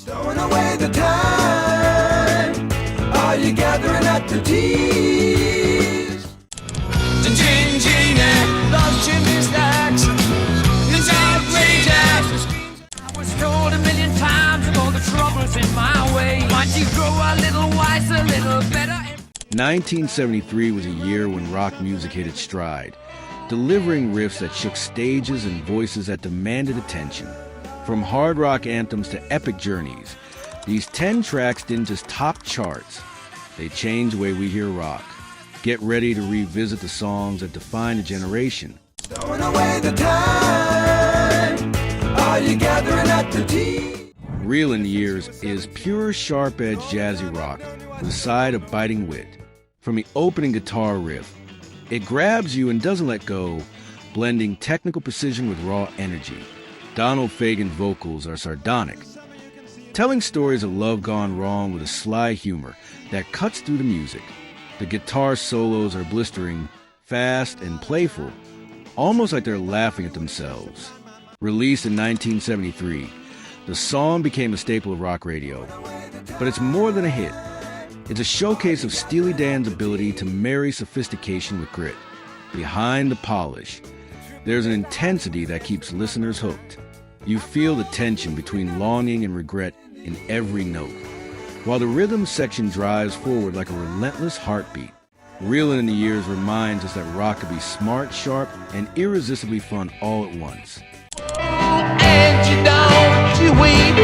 Stowing away the time. Are you gathering at the teas? The gin genie, those chimney stacks. It's outrageous. I was told a million times of all the troubles in my way. Once you grow a little wiser, a little better. 1973 was a year when rock music hit its stride, delivering riffs that shook stages and voices that demanded attention. From hard rock anthems to epic journeys, these 10 tracks didn't just top charts, they changed the way we hear rock. Get ready to revisit the songs that defined a generation. Stowing away the time. Are you gathering at the tea? Reelin' Years is pure, sharp-edged jazzy rock with a side of biting wit. From the opening guitar riff, it grabs you and doesn't let go, blending technical precision with raw energy. Donald Fagen's vocals are sardonic, telling stories of love gone wrong with a sly humor that cuts through the music. The guitar solos are blistering, fast, and playful, almost like they're laughing at themselves. Released in 1973, the song became a staple of rock radio. But it's more than a hit. It's a showcase of Steely Dan's ability to marry sophistication with grit. Behind the polish, there's an intensity that keeps listeners hooked. You feel the tension between longing and regret in every note, while the rhythm section drives forward like a relentless heartbeat. Reelin' Years reminds us that rock can be smart, sharp, and irresistibly fun all at once. And you don't, you weep,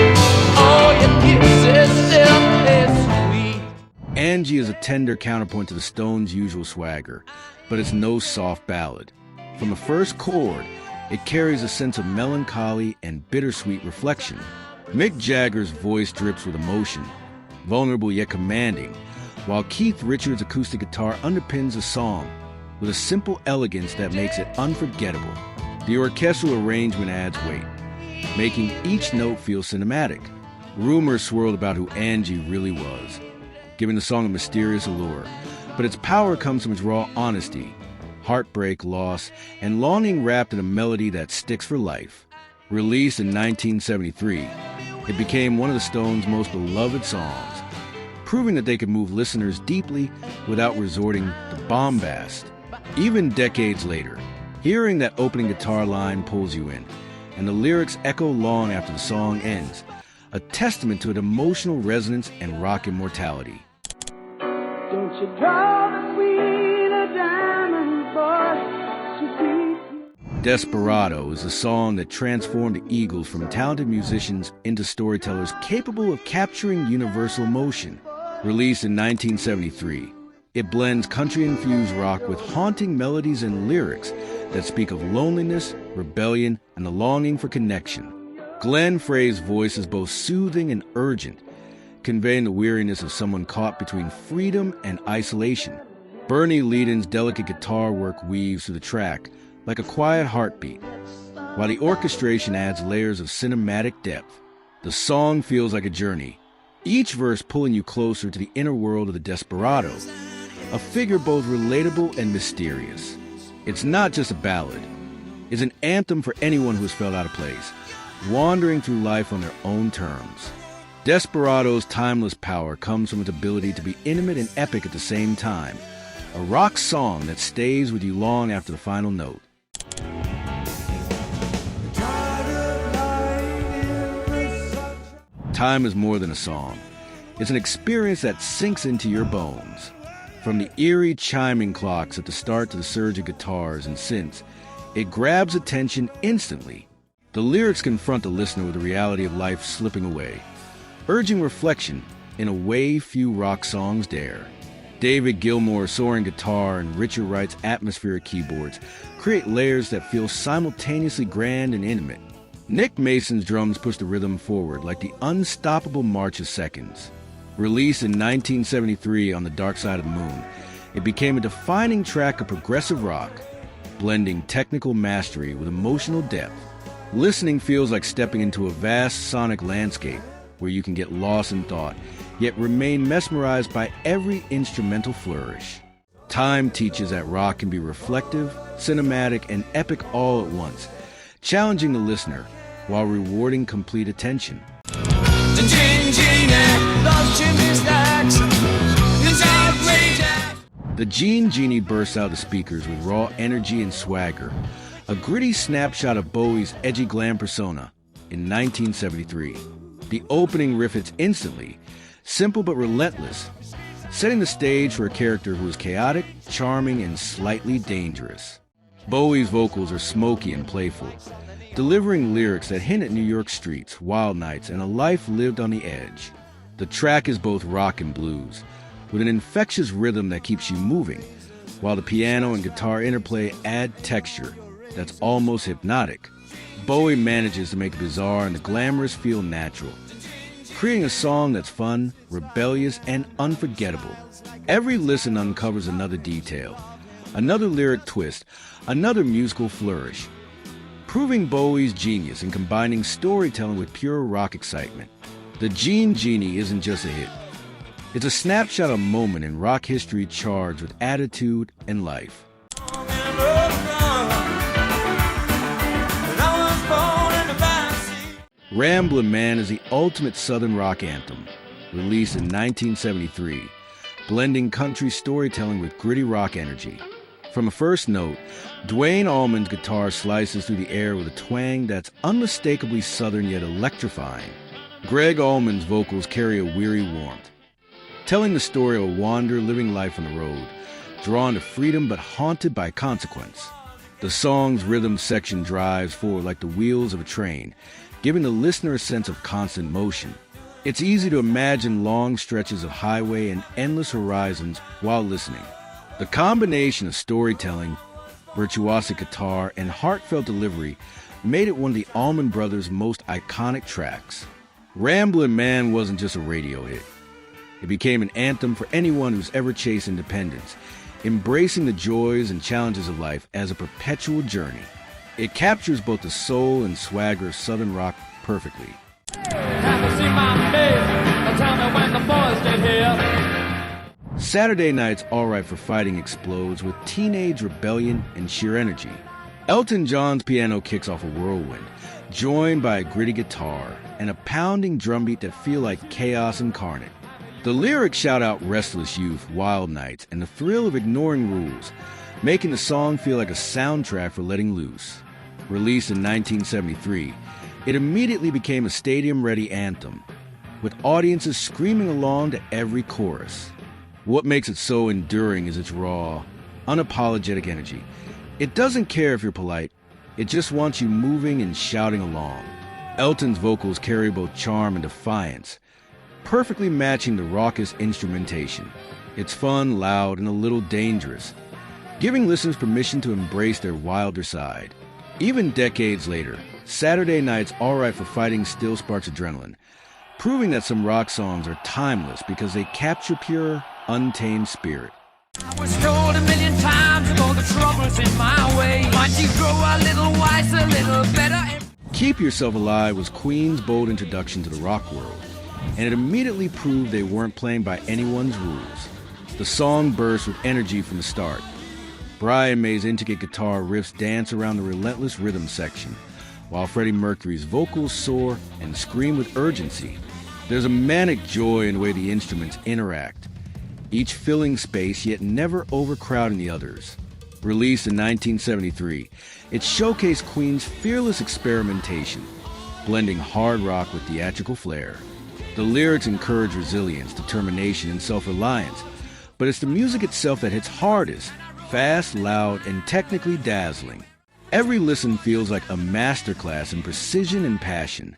all your kisses still is sweet. Angie is a tender counterpoint to the Stones' usual swagger, but it's no soft ballad. From the first chord, it carries a sense of melancholy and bittersweet reflection. Mick Jagger's voice drips with emotion, vulnerable yet commanding, while Keith Richards' acoustic guitar underpins the song with a simple elegance that makes it unforgettable. The orchestral arrangement adds weight, making each note feel cinematic. Rumors swirled about who Angie really was, giving the song a mysterious allure, but its power comes from its raw honesty, heartbreak, loss, and longing wrapped in a melody that sticks for life. Released in 1973, it became one of the Stones' most beloved songs, proving that they could move listeners deeply without resorting to bombast. Even decades later, hearing that opening guitar line pulls you in, and the lyrics echo long after the song ends, a testament to an emotional resonance and rock immortality. Don't you draw the queen of diamonds, boy? Desperado is a song that transformed the Eagles from talented musicians into storytellers capable of capturing universal emotion. Released in 1973, it blends country-infused rock with haunting melodies and lyrics that speak of loneliness, rebellion, and the longing for connection. Glenn Frey's voice is both soothing and urgent, conveying the weariness of someone caught between freedom and isolation. Bernie Leadon's delicate guitar work weaves through the track like a quiet heartbeat, while the orchestration adds layers of cinematic depth. The song feels like a journey, each verse pulling you closer to the inner world of the desperado, a figure both relatable and mysterious. It's not just a ballad. It's an anthem for anyone who has felt out of place, wandering through life on their own terms. Desperado's timeless power comes from its ability to be intimate and epic at the same time, a rock song that stays with you long after the final note. Time is more than a song. It's an experience that sinks into your bones. From the eerie chiming clocks at the start to the surge of guitars and synths, it grabs attention instantly. The lyrics confront the listener with the reality of life slipping away, urging reflection in a way few rock songs dare. David Gilmour's soaring guitar and Richard Wright's atmospheric keyboards create layers that feel simultaneously grand and intimate. Nick Mason's drums push the rhythm forward like the unstoppable march of seconds. Released in 1973 on the Dark Side of the Moon, it became a defining track of progressive rock, blending technical mastery with emotional depth. Listening feels like stepping into a vast sonic landscape where you can get lost in thought, yet remain mesmerized by every instrumental flourish. Time teaches that rock can be reflective, cinematic, and epic all at once, challenging the listener while rewarding complete attention. The Gene Genie bursts out of the speakers with raw energy and swagger, a gritty snapshot of Bowie's edgy glam persona in 1973. The opening riff hits instantly, simple but relentless, setting the stage for a character who is chaotic, charming, and slightly dangerous. Bowie's vocals are smoky and playful, delivering lyrics that hint at New York streets, wild nights, and a life lived on the edge. The track is both rock and blues, with an infectious rhythm that keeps you moving, while the piano and guitar interplay add texture that's almost hypnotic. Bowie manages to make the bizarre and the glamorous feel natural, creating a song that's fun, rebellious, and unforgettable. Every listen uncovers another detail, another lyric twist, another musical flourish, proving Bowie's genius in combining storytelling with pure rock excitement. The Gene Genie isn't just a hit. It's a snapshot of a moment in rock history charged with attitude and life. Ramblin' Man is the ultimate Southern rock anthem, released in 1973, blending country storytelling with gritty rock energy. From a first note, Duane Allman's guitar slices through the air with a twang that's unmistakably Southern yet electrifying. Greg Allman's vocals carry a weary warmth, telling the story of a wanderer living life on the road, drawn to freedom but haunted by consequence. The song's rhythm section drives forward like the wheels of a train, giving the listener a sense of constant motion. It's easy to imagine long stretches of highway and endless horizons while listening. The combination of storytelling, virtuosic guitar, and heartfelt delivery made it one of the Allman Brothers' most iconic tracks. Ramblin' Man wasn't just a radio hit. It became an anthem for anyone who's ever chased independence, embracing the joys and challenges of life as a perpetual journey. It captures both the soul and swagger of Southern rock perfectly. Saturday Night's Alright for Fighting explodes with teenage rebellion and sheer energy. Elton John's piano kicks off a whirlwind, joined by a gritty guitar and a pounding drumbeat that feel like chaos incarnate. The lyrics shout out restless youth, wild nights, and the thrill of ignoring rules, making the song feel like a soundtrack for letting loose. Released in 1973, it immediately became a stadium-ready anthem, with audiences screaming along to every chorus. What makes it so enduring is its raw, unapologetic energy. It doesn't care if you're polite, it just wants you moving and shouting along. Elton's vocals carry both charm and defiance, perfectly matching the raucous instrumentation. It's fun, loud, and a little dangerous, giving listeners permission to embrace their wilder side. Even decades later, Saturday Night's Alright for Fighting still sparks adrenaline, proving that some rock songs are timeless because they capture pure, untamed spirit. I was told a million times of all the troubles in my way. Might you grow a little wiser, a little better? Keep Yourself Alive was Queen's bold introduction to the rock world, and it immediately proved they weren't playing by anyone's rules. The song burst with energy from the start. Brian May's intricate guitar riffs dance around the relentless rhythm section, while Freddie Mercury's vocals soar and scream with urgency. There's a manic joy in the way the instruments interact, each filling space yet never overcrowding the others. Released in 1973, it showcased Queen's fearless experimentation, blending hard rock with theatrical flair. The lyrics encourage resilience, determination, and self-reliance, but it's the music itself that hits hardest, fast, loud, and technically dazzling. Every listen feels like a masterclass in precision and passion,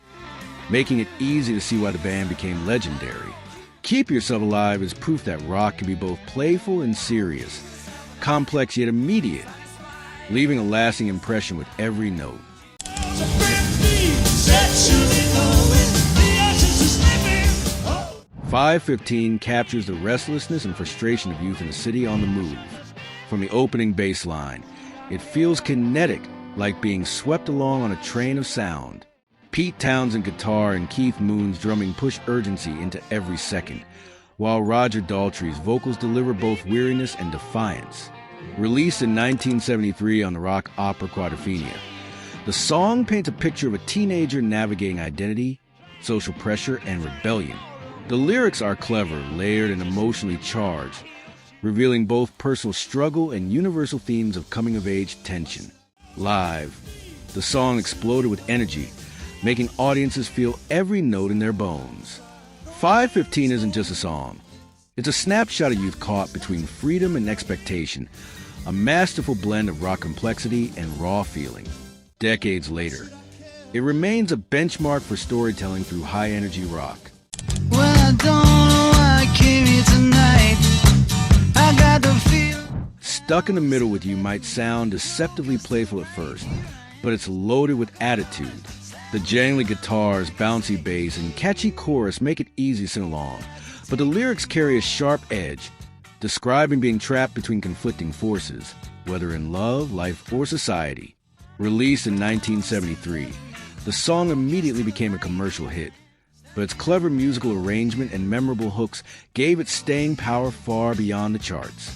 making it easy to see why the band became legendary. Keep Yourself Alive is proof that rock can be both playful and serious, complex yet immediate, leaving a lasting impression with every note. 5:15 captures the restlessness and frustration of youth in a city on the move. From the opening bass line, it feels kinetic, like being swept along on a train of sound. Pete Townsend's guitar and Keith Moon's drumming push urgency into every second, while Roger Daltrey's vocals deliver both weariness and defiance. Released in 1973 on the rock opera Quadrophenia, the song paints a picture of a teenager navigating identity, social pressure, and rebellion. The lyrics are clever, layered, and emotionally charged, revealing both personal struggle and universal themes of coming-of-age tension. Live, the song exploded with energy, making audiences feel every note in their bones. 5:15 isn't just a song. It's a snapshot of youth caught between freedom and expectation, a masterful blend of rock complexity and raw feeling. Decades later, it remains a benchmark for storytelling through high-energy rock. Well, I don't know why I came here tonight. I got the feel. Stuck in the Middle with You might sound deceptively playful at first, but it's loaded with attitude. The jangly guitars, bouncy bass, and catchy chorus make it easy to sing along, but the lyrics carry a sharp edge, describing being trapped between conflicting forces, whether in love, life, or society. Released in 1973, the song immediately became a commercial hit, but its clever musical arrangement and memorable hooks gave it staying power far beyond the charts.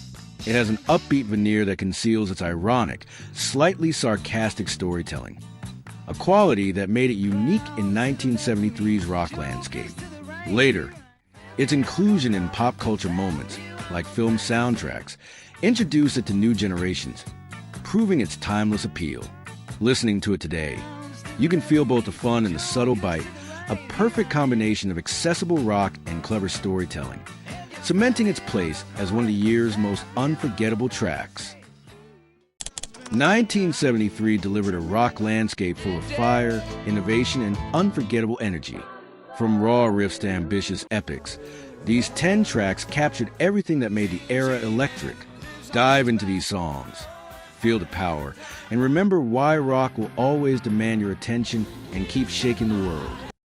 It has an upbeat veneer that conceals its ironic, slightly sarcastic storytelling, a quality that made it unique in 1973's rock landscape. Later, its inclusion in pop culture moments, like film soundtracks, introduced it to new generations, proving its timeless appeal. Listening to it today, you can feel both the fun and the subtle bite, a perfect combination of accessible rock and clever storytelling, cementing its place as one of the year's most unforgettable tracks. 1973 delivered a rock landscape full of fire, innovation, and unforgettable energy. From raw riffs to ambitious epics, these 10 tracks captured everything that made the era electric. Dive into these songs, feel the power, and remember why rock will always demand your attention and keep shaking the world.